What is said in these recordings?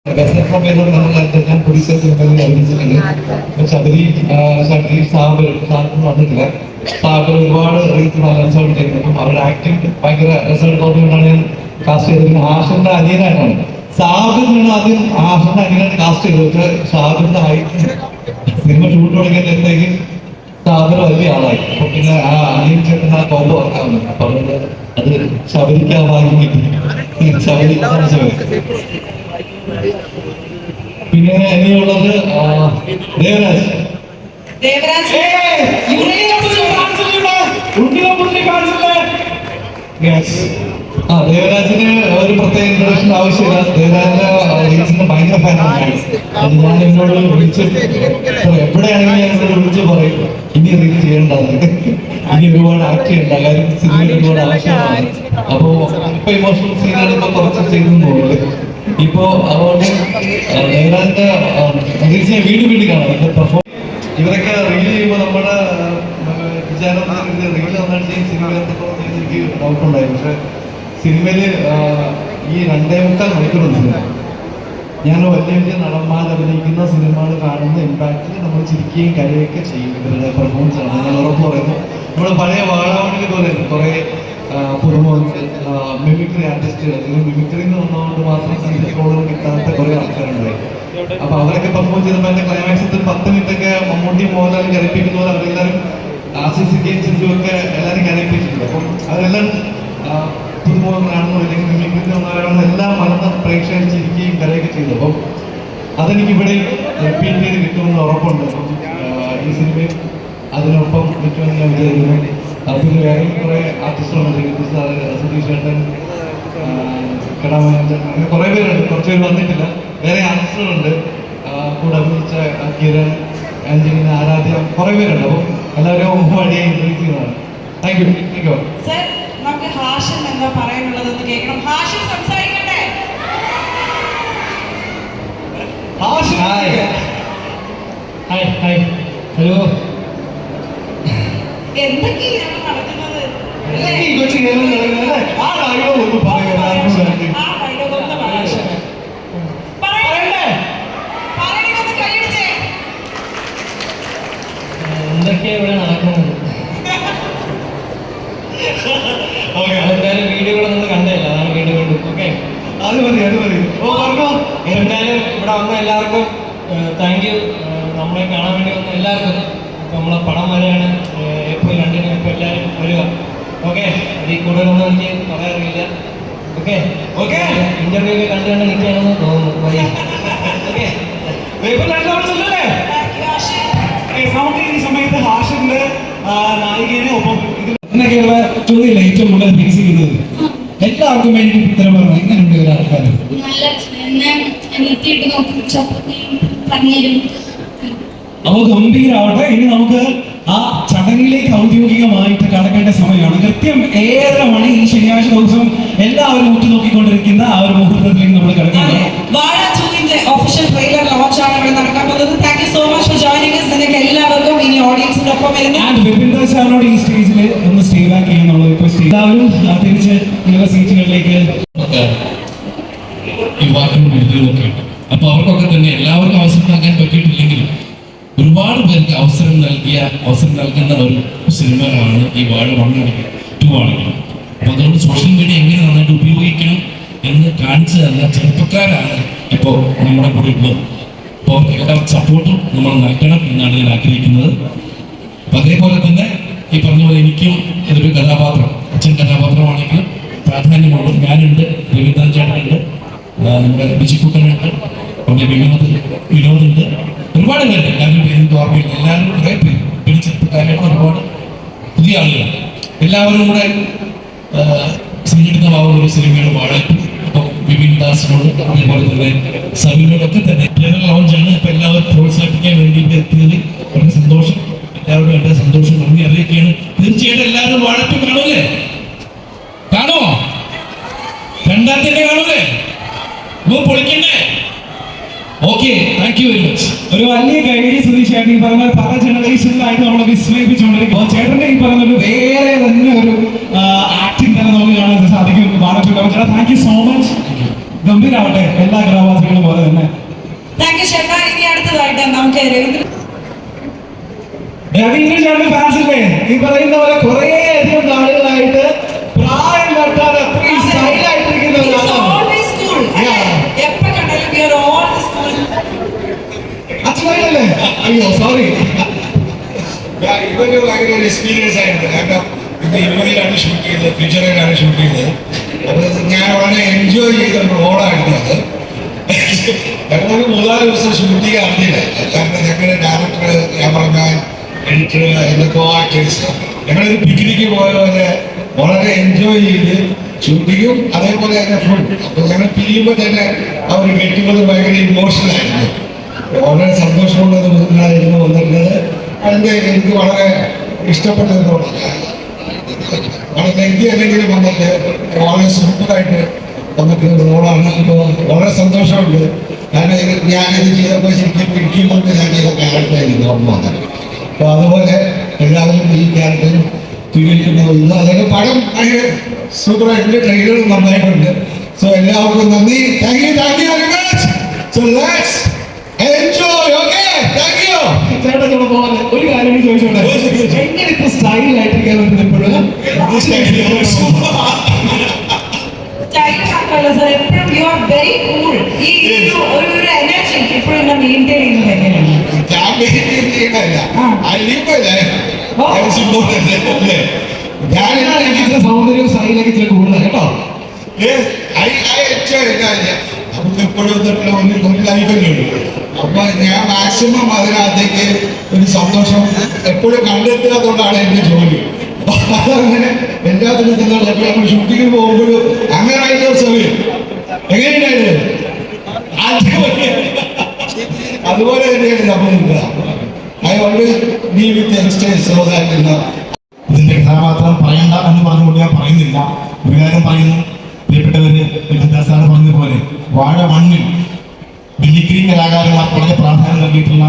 ഞാൻ പോലീസ് അഭിനയിച്ചിട്ടുണ്ട്. ശബരി സാബർ വന്നിട്ടില്ല. സാബർ ഒരുപാട് റീൽസ് നല്ല രസമായിട്ട് ചെയ്യുന്നു. അവരുടെ ആക്ടിങ് ഭയങ്കര രസമായിട്ട് തോന്നിയുകൊണ്ടാണ് ഞാൻ കാസ്റ്റ് ചെയ്തിരിക്കുന്നത്. ആഷിന്റെ അനിയനായിട്ടാണ്. സാബിറിനാണ് ആദ്യം ആഷിന്റെ അനിയനായിട്ട് കാസ്റ്റ് ചെയ്തത്. പക്ഷെ സാബിറിന്റെ ഹൈറ്റ് സിനിമ ഷൂട്ട് തുടങ്ങിയപ്പോഴത്തേക്ക് സാബർ വലിയ ആളായി. അപ്പൊ പിന്നെ ആ അനിയൻ ചേട്ടൻ ആ കോമ്പോ വർക്കാവുന്നു. അപ്പൊ അതുകൊണ്ട് അത് ശബരിക്ക് ആ ഭാഗ്യം കിട്ടി. പിന്നെ ഇനിയുള്ളത് ദേവരാജ്. ദേവരാജിന് ഒരു പ്രത്യേക ഇൻട്രഡക്ഷൻ ആവശ്യമില്ല. ദേവരാജിന്റെ റീൽസിന്റെ ഭയങ്കര ഫാനാണ്. അത് ഞാൻ എന്നോട് വിളിച്ച് എവിടെയാണെങ്കിലും ഞാൻ എന്നോട് വിളിച്ച് പറയും ഇനി റീൽ ചെയ്യേണ്ടത്, ഇനി ഒരുപാട് ആക്ട് ചെയ്യേണ്ട കാര്യം സിനിമയിൽ ഒരുപാട് ആവശ്യമാണ്. അപ്പോ ഇപ്പൊ ഇമോഷണൽ സീനാണ് ഇപ്പൊ കുറച്ച് ചെയ്തു തോന്നുന്നത്. ഇപ്പോ അതുകൊണ്ട് ദേവരാജിന്റെ റീൽസിനെ വീണ്ടും കാണാം. പെർഫോം ഇവരൊക്കെ റീൽ ചെയ്യുമ്പോൾ നമ്മുടെ വിചാരം റീൽ നന്നായിട്ട് ചെയ്യും സിനിമയിൽ എന്തൊക്കെ എനിക്ക് ഡൗട്ടുണ്ടായിരുന്നു. പക്ഷെ സിനിമയില് ഈ 2.25 മണിക്കൂറുണ്ട് സിനിമ. ഞാൻ വലിയ വലിയ നടന്മാർ അഭിനയിക്കുന്ന സിനിമകൾ കാണുന്ന ഇമ്പാക്റ്റിൽ നമ്മൾ ചിരിക്കുകയും കരയൊക്കെ ചെയ്യും. ഇവരുടെ പെർഫോമൻസ് ആണ് ഞാൻ ഉറപ്പ് പറയുന്നു. നമ്മുടെ പഴയ വാഴാവണിയിൽ പോലെ കുറെ പുതുമോൻ മിമിക്രി ആർട്ടിസ്റ്റുകൾ അല്ലെങ്കിൽ മിമിക്രിയിൽ നിന്ന് വന്നതുകൊണ്ട് മാത്രം സീരിയസ് റോളുകൾ കിട്ടാത്ത കുറെ ആൾക്കാരുണ്ടായി. അപ്പൊ അവരൊക്കെ പെർഫോം ചെയ്തപ്പോൾ അതിന്റെ ക്ലൈമാക്സത്തിൽ 10 മിനിറ്റൊക്കെ മമ്മൂട്ടിയും മോഹൻലാലും കരയിപ്പിക്കുന്ന പോലെ അവരെല്ലാവരും ആസിസിക്കുകയും ചിന്തുമൊക്കെ എല്ലാവരും കരയിപ്പിച്ചിട്ടുണ്ട്. അപ്പം അവരെല്ലാം പുതുമുഖങ്ങളാണെന്നോ അല്ലെങ്കിൽ മിമിക്രി വന്നവരാണെന്നോ എല്ലാം മറന്ന് പ്രേക്ഷകർ ചിരിക്കുകയും കരയൊക്കെ ചെയ്തു. അപ്പം അതെനിക്ക് ഇവിടെ റിപ്പീറ്റ് ചെയ്ത് കിട്ടുമെന്ന് ഉറപ്പുണ്ട്. അപ്പം ഈ സിനിമയും അതിനൊപ്പം കിട്ടുമെന്ന് ഞാൻ വിചാരിക്കുന്നു. പിന്നെ വേറെ കുറെ ആർട്ടിസ്റ്റുകളുണ്ട്. സതീഷ് ചേട്ടൻ, കടാമേനൻ, അങ്ങനെ കുറെ പേരുണ്ട്. കുറച്ച് പേര് വന്നിട്ടില്ല. വേറെ ആർട്ടിസ്റ്റുകളുണ്ട്. കൂടെ അഭിനയിച്ച കിരൺ, ആഞ്ജലിന, ആരാധ്യ, കുറെ പേരുണ്ട്. അപ്പം എല്ലാവരും വഴിയെ ഇൻട്രൊഡ്യൂസ് ചെയ്യുന്നതാണ്. Thank you. നമുക്ക് ഹാഷൻ എന്താ പറയാനുള്ളതെന്ന് കേൾക്കണം. ഹാഷൻ സംസാരിക്കട്ടെ. ഹലോ, എന്തൊക്കെയാണ് നടക്കുന്നത്? എന്തൊക്കെയാ ഇവിടെ നടക്കുന്നത്? എന്തായാലും വീഡിയോകളൊന്നും കണ്ടല്ല, അതാണ് വീഡിയോ കണ്ടു. ഓക്കെ, എന്തായാലും ഇവിടെ വന്ന എല്ലാവർക്കും താങ്ക് യു. നമ്മളെ കാണാൻ വേണ്ടി വന്ന എല്ലാവർക്കും. ഇപ്പം നമ്മളെ പടം വരെയാണ് April 2 ഇപ്പം എല്ലാവരും വരിക. ഓക്കെ, അതിൽ കൂടുതലൊന്നും എനിക്ക് പറയാറില്ല. ഓക്കെ, ഇന്റർവ്യൂ ഒക്കെ കണ്ടു നിൽക്കുകയാണെന്ന് തോന്നുന്നു. ഓക്കെ, ഈ സമയത്ത് ഹാഷിന്റെ നായികനെ ഒപ്പം എന്നൊക്കെയുള്ള ചോദ്യമല്ല ഏറ്റവും കൂടുതൽ ഫേസ് ചെയ്യുന്നത്. എല്ലാവർക്കും വേണ്ടി ഉത്തരം പറഞ്ഞു. എങ്ങനെയുണ്ട് ഒരു ആൾക്കാർ? അപ്പോൾ ഗംഭീരാവട്ടെ. ഇനി നമുക്ക് ആ ചടങ്ങിലേക്ക് ഔദ്യോഗികമായിട്ട് കടക്കേണ്ട സമയമാണ്. കൃത്യം 7:30 മണി ഈ ശനിയാഴ്ച ദിവസം എല്ലാവരും ഉറ്റുനോക്കിക്കൊണ്ടിരിക്കുന്ന ആ ഒരു മുഹൂർത്തത്തിലേക്ക് നമ്മൾ കിടക്കുന്നത്. വാഴ 2ന്റെ ഒഫീഷ്യൽ ട്രെയിലർ ലോഞ്ച് ആണ് ഇവിടെ നടക്കാൻ പോകുന്നത്. Thank you so much for joining us. നിങ്ങൾക്ക് എല്ലാവർക്കും ഇനി ഓഡിയൻസിനൊപ്പം വരുന്നു. വിപിൻ സാറിനോട് ഈ സ്റ്റേജിൽ ഒന്ന് സ്റ്റേ ബാക്ക് ചെയ്യാനുള്ള റിക്വസ്റ്റ്. എല്ലാവരും തിരിച്ച് നിങ്ങളുടെ സീറ്റുകളിലേക്ക്. യുവാക്കളും വിദ്യകളൊക്കെ ഉണ്ട്. അപ്പൊ അവർക്കൊക്കെ തന്നെ എല്ലാവർക്കും അവസരം നൽകാൻ പറ്റിയിട്ടില്ലെങ്കിലും ഒരുപാട് പേർക്ക് അവസരം നൽകുന്ന ഒരു സിനിമകളാണ് ഈ വാഴ 1 ആണെങ്കിലും 2 ആണെങ്കിലും. അപ്പൊ അതുകൊണ്ട് സോഷ്യൽ മീഡിയ എങ്ങനെ നന്നായിട്ട് ഉപയോഗിക്കണം എന്ന് കാണിച്ചു തന്ന ചെറുപ്പക്കാരാണ് ഇപ്പോൾ നമ്മുടെ കൂടെ ഉള്ളത്. അപ്പോൾ എല്ലാ സപ്പോർട്ടും നമ്മൾ നൽകണം എന്നാണ് ഞാൻ ആഗ്രഹിക്കുന്നത്. അപ്പൊ അതേപോലെ തന്നെ ഈ പറഞ്ഞ പോലെ എനിക്കും ഇതൊരു കഥാപാത്രം, അച്ഛൻ കഥാപാത്രമാണെങ്കിലും പ്രാധാന്യമുണ്ട്. ഞാനുണ്ട്, രവീന്ദ്രൻ ചേട്ടനുണ്ട്, നമ്മുടെ ബിജിക്കുട്ടനുണ്ട്, നമ്മുടെ വിനോദുണ്ട്, ഒരുപാട് പേരുണ്ട്. എല്ലാവരും പേരും ഓർമ്മയില്ല. എല്ലാവരും കുറെ പേര് പിടിച്ചെടുപ്പക്കാരായിട്ട് ഒരുപാട് പുതിയ ആളുകളാണ്. എല്ലാവരും കൂടെ സംഘടിതമാവുന്ന ഒരു സിനിമയാണ് വാഴ. അപ്പോൾ വിപിൻ ദാസിനോട് അതേപോലെ തന്നെ സബിനോടൊക്കെ തന്നെ ലോഞ്ചാണ്. ഇപ്പൊ എല്ലാവരും പ്രോത്സാഹിപ്പിക്കാൻ വേണ്ടിയിട്ട് എത്തിയത് വളരെ സന്തോഷം. എല്ലാവരും എന്റെ സന്തോഷം നന്ദി അറിയിക്കുകയാണ്. തീർച്ചയായിട്ടും എല്ലാവരും വാഴ 2 കാണൂലേ? കാണുമോ? 2 കാണൂലേ? പൊളിക്കണ്ടേ? Okay, thank you very much. ഒരു വലിയ കൈയടി സുധീഷ് ചേട്ടൻ. ഈ പറഞ്ഞ പല ജനറേഷനിലായിട്ട് നമ്മളെ വിസ്മയിപ്പിച്ചുകൊണ്ടിരിക്കും. ചേട്ടന്റെ ഈ പറഞ്ഞൊരു വേറെ തന്നെ ഒരു ആക്ടിങ് തന്നെ നമുക്ക് കാണാൻ സാധിക്കും. Thank you so much. ഗംഭീരാവട്ടെ എല്ലാ കഥാപാത്രങ്ങളും പോലെ തന്നെ. അടുത്തതായിട്ട് നമുക്ക് രവീന്ദ്രൻ ഫാൻസ് ഇല്ലേ? ഈ പറയുന്ന പോലെ കുറേ അധികം നാളുകളായിട്ട് പ്രായം തട്ടാതെ അത്രയും സ്റ്റൈലായിട്ടിരിക്കുന്ന എപ്പോ കണ്ടാലും we are all the school. അച്ഛനല്ലേ? അയ്യോ സോറി. ഇതൊരു ഭയങ്കര ഒരു എക്സ്പീരിയൻസ് ആയിരുന്നു. കാരണം ഇത് ഇരുപതിലാണ് ഷൂട്ട് ചെയ്തത്, ഫ്യൂച്ചറിലാണ് ഷൂട്ട് ചെയ്തത്. അപ്പോൾ ഞാൻ വളരെ എൻജോയ് ചെയ്ത ഒരു റോളായിരുന്നു അത്. ഞങ്ങൾ 3-4 ദിവസം ഷൂട്ടിങ് അറിഞ്ഞില്ല. കാരണം ഞങ്ങളുടെ ഡയറക്ടർ, ക്യാമറമാൻ, എഡിറ്റർ, എൻ്റെ കോ ആക്ടേഴ്സ് ഞങ്ങളൊരു പിക്നിക്ക് പോയ പോലെ വളരെ എൻജോയ് ചെയ്ത് ഷൂട്ടിങ്ങും അതേപോലെ തന്നെ ഫുഡ്. അപ്പോൾ ഞങ്ങൾ പിരിയുമ്പോൾ തന്നെ ആ ഒരു ഗെറ്റുകൾ ഭയങ്കര ഇമോഷണലായിരുന്നു. വളരെ സന്തോഷമുള്ള നിങ്ങളായിരുന്നു വന്നിട്ടുള്ളത്. അതിൻ്റെ എനിക്ക് വളരെ ഇഷ്ടപ്പെട്ട വളരെ ലെങ്തി അല്ലെങ്കിലും വന്നിട്ട് വളരെ സൂപ്പറായിട്ട് വന്നിട്ടുള്ള റോളാണ്. അപ്പോൾ വളരെ സന്തോഷമുണ്ട്. കാരണം ഞാനിത് ചെയ്തപ്പോൾ ശരിക്കും പിടിക്കുമ്പോൾ ഞാൻ ചെയ്ത ക്യാരക്ടറായിരുന്നു ഓർമ്മ വന്നത്. അപ്പോൾ അതുപോലെ എല്ലാവരും ഈ ക്യാരക്ടർ സ്വീകരിക്കുന്ന ഇന്ന് അതായത് പടം ഭയങ്കര സൂപ്പറായിട്ടുണ്ട്. ട്രെയിലറും നന്നായിട്ടുണ്ട്. സോ എല്ലാവർക്കും നന്ദി. Thank you very much. So let's enjoy. Okay, thank you. ചേട്ടനോട് പോലെ ഒരു കാര്യം ചോദിച്ചോട്ടെ, എങ്ങനെ ഇപ്പൊ സ്റ്റൈലായിട്ടിരിക്കാൻ പറ്റുന്നത് ഇപ്പോഴും? എപ്പോഴും യു ആർ വെരി കൂൾ. ഈ ഒരു എനർജി ഇപ്പോഴും മെയിൻറ്റെയിൻ ചെയ്യുന്നത് എങ്ങനെയാണ്? ഞാൻ എനിക്ക് സൗന്ദര്യവും സ്റ്റൈലൊക്കെ ഇച്ചിരി കൂടുതലാണ് കേട്ടോ. നമുക്ക് എപ്പോഴും ഒരു ലൈഫല്ലേ ഉള്ളൂ. അപ്പൊ ഞാൻ മാക്സിമം അതിനകത്തേക്ക് ഒരു സന്തോഷം എപ്പോഴും കണ്ടെത്തുക എന്നുള്ളതാണ് എൻ്റെ ജോലി. അതങ്ങനെ എല്ലാത്തിനും നമ്മൾ ഷൂട്ടിങ്ങിന് പോകുമ്പോഴും അങ്ങനെ ആയിട്ട് സമയം എങ്ങനെയുണ്ടായിരുന്നു അതുപോലെ തന്നെയാണ് നമ്മൾ. I always be with youngsters so that ഇതിന്റെ കഥാപാത്രം പറയണ്ട എന്ന് പറഞ്ഞുകൊണ്ട് ഞാൻ പറയുന്നില്ല. ഒരു കാര്യം പറയുന്നു, പ്രിയപ്പെട്ടവര് വിദ്യാസാറ് പറഞ്ഞതുപോലെ വാഴ മണ്ണിൽ മിമിക്രി കലാകാരന്മാർക്ക് വളരെ പ്രാധാന്യം നൽകിയിട്ടുള്ള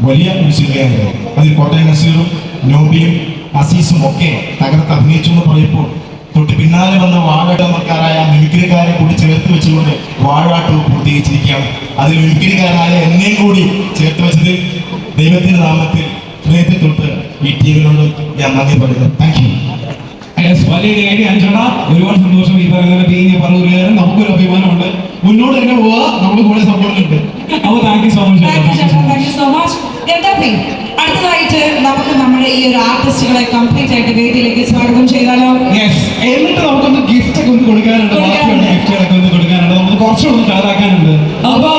വലിയ ഒരു സിനിമയായിരുന്നു. അതിൽ കോട്ടയം നസീറും നോബിയും അസീസും ഒക്കെ തകർത്ത് അഭിനയിച്ചു എന്ന് പറയുമ്പോൾ തൊട്ട് പിന്നാലെ വന്ന വാഴക്കാരായ മിമിക്രിക്കാരെ കൂടി ചേർത്ത് വെച്ചുകൊണ്ട് വാഴാട്ട് പൂർത്തീകരിച്ചിരിക്കുകയാണ്. അതിൽ മിമിക്രിക്കാരനായ എന്നെയും കൂടി ചേർത്ത് വെച്ചത് ദൈവത്തിന്റെ നാമത്തിൽ ഹൃദയത്തിൽ തൊട്ട് ഈ ടീമിനോട് ഞാൻ നന്ദി പറയുന്നു. Thank you. ഒരുപാട് സന്തോഷം. ഈ പറയുന്ന ടീം പറവൂരുകാരൻ നമുക്കൊരു അഭിമാനമുണ്ട്. മുന്നോട്ട് തന്നെ പോവാ, നമ്മൾ കൂടെ സപ്പോർട്ട് ഉണ്ട്. അപ്പോൾ thank you so much. Thank you so much. അടുത്തതായിട്ട് നമുക്ക് നമ്മുടെ ഈ ഒരു ആർട്ടിസ്റ്റുകളെ കംപ്ലീറ്റ് ആയിട്ട് വേദിയിലേക്ക് സ്വാഗതം ചെയ്താലോ? എന്നിട്ട് നമുക്കൊന്ന് ഗിഫ്റ്റ് ഒക്കെ ഒന്ന് കൊടുക്കാനുണ്ട്. ബാക്കിയുള്ള ഗിഫ്റ്റുകളൊക്കെ ഒന്ന് കൊടുക്കാനുണ്ട്. നമുക്ക് കുറച്ചുകൂടെ കളറാക്കാനുണ്ട്. അപ്പൊ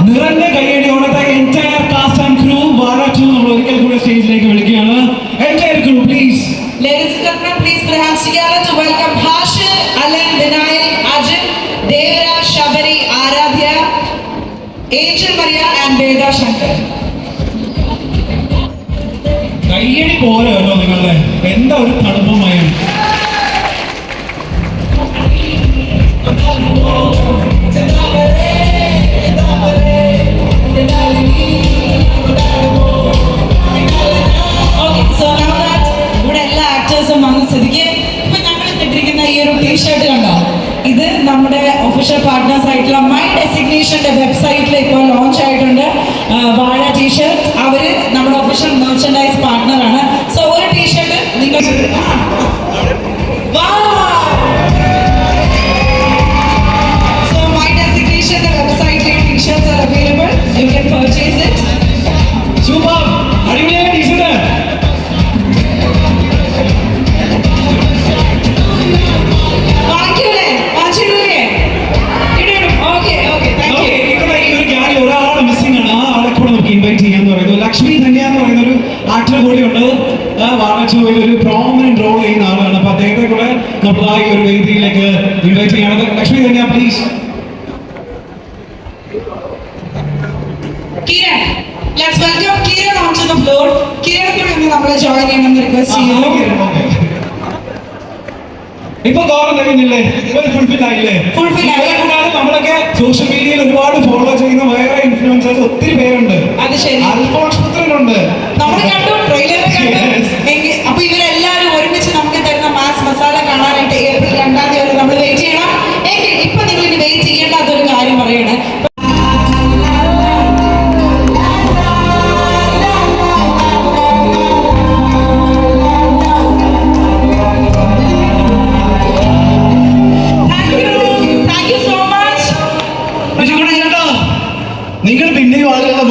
നിറഞ്ഞ കയ്യടിയോടെ എൻറ്റയർ കാസ്റ്റ് ആൻഡ് ക്രൂ വാഴ 2 നമ്മൾ ഒരിക്കൽ കൂടെ സ്റ്റേജിലേക്ക് വിളിക്കുകയാണ്. Entire crew please. Ladies and gentlemen, please put hands together to welcome Hashir, Alan, Vinay, Ajit, Devraj, Shabari, Aradhya, Angel Maria and Veda Shankar. കയ്യടി പോലെ കേട്ടോ നിങ്ങളുടെ എന്താ ഒരു തണുപ്പമായാണ്. ഇവിടെ എല്ലാ ആക്ടേഴ്സും വന്ന സ്ഥിതിക്ക് ഇപ്പൊ ഞങ്ങൾ ഇട്ടിരിക്കുന്ന ഈ ഒരു ടീഷർട്ട് കണ്ടോ, ഇത് നമ്മുടെ ഒഫീഷ്യൽ പാർട്ട്നേഴ്സ് ആയിട്ടുള്ള മൈ ഡെസിഗ്നേഷന്റെ വെബ്സൈറ്റിൽ ഇപ്പോൾ ലോഞ്ച് ആയിട്ടുണ്ട്. വാഴ ടീഷർട്ട് അവര് നമ്മുടെ ഒഫീഷ്യൽ മെർച്ചൻഡൈസ് പാർട്ട്ണറാണ്. സോ ഒരു ടീഷർട്ട് നിങ്ങൾ സോ മൈ ഡെസിഗ്നേഷന്റെ വെബ്സൈറ്റിൽ t shirts are available. You can purchase it. Super, അടിപൊളിയായ ടീഷർട്ട്. ലക്ഷ്മി ധന്യ എന്ന് പറയുന്ന ഒരു ആക്ടർ കൂടിയുണ്ട്. വാഴച്ചോയിൽ ഒരു പ്രോമിനന്റ് റോൾ ചെയ്യുന്ന ആളാണ്. അപ്പൊ അദ്ദേഹത്തെ കൂടെ നമ്മളായി ഒരു വേദിയിലേക്ക് ഇൻവൈറ്റ് ചെയ്യണത്. Lakshmi Dhanya please. Kiran, let's welcome Kiran onto the floor. Kiran കൂടി ഒന്ന് നമ്മളെ ജോയിൻ ചെയ്യണമെന്ന് റിക്വസ്റ്റ് ചെയ്യുന്നു. ഇപ്പൊ ഗൗരവം കഴിഞ്ഞില്ലേ? ഫുൾഫിൽ ആയില്ലേ? ഫുൾഫിൽ ആയി. കൂടാതെ നമ്മളൊക്കെ സോഷ്യൽ മീഡിയയിൽ ഒരുപാട് ഫോളോ ചെയ്യുന്ന വേറെ ഇൻഫ്ലുവൻസേഴ്സ് ഒത്തിരി പേരുണ്ട്. അത് ശരി. അൽഫോൺസ് പുത്രനുണ്ട്. നമ്മൾ കണ്ടു, ട്രെയിലർ കണ്ടു. അപ്പൊ ഇവരെല്ലാരും ഒരുമിച്ച് നമുക്ക് തരുന്ന മാസ് മസാല കാണാനായിട്ട് ഏപ്രിൽ 2-ാം തീയതി വരെ നമ്മൾ വെയിറ്റ് ചെയ്യണം. എങ്കിൽ ഇപ്പൊ നിങ്ങൾ ഇനി വെയിറ്റ് ചെയ്യേണ്ടാത്തൊരു കാര്യം പറയണേ. പിന്നെയും ആളുകളുടെ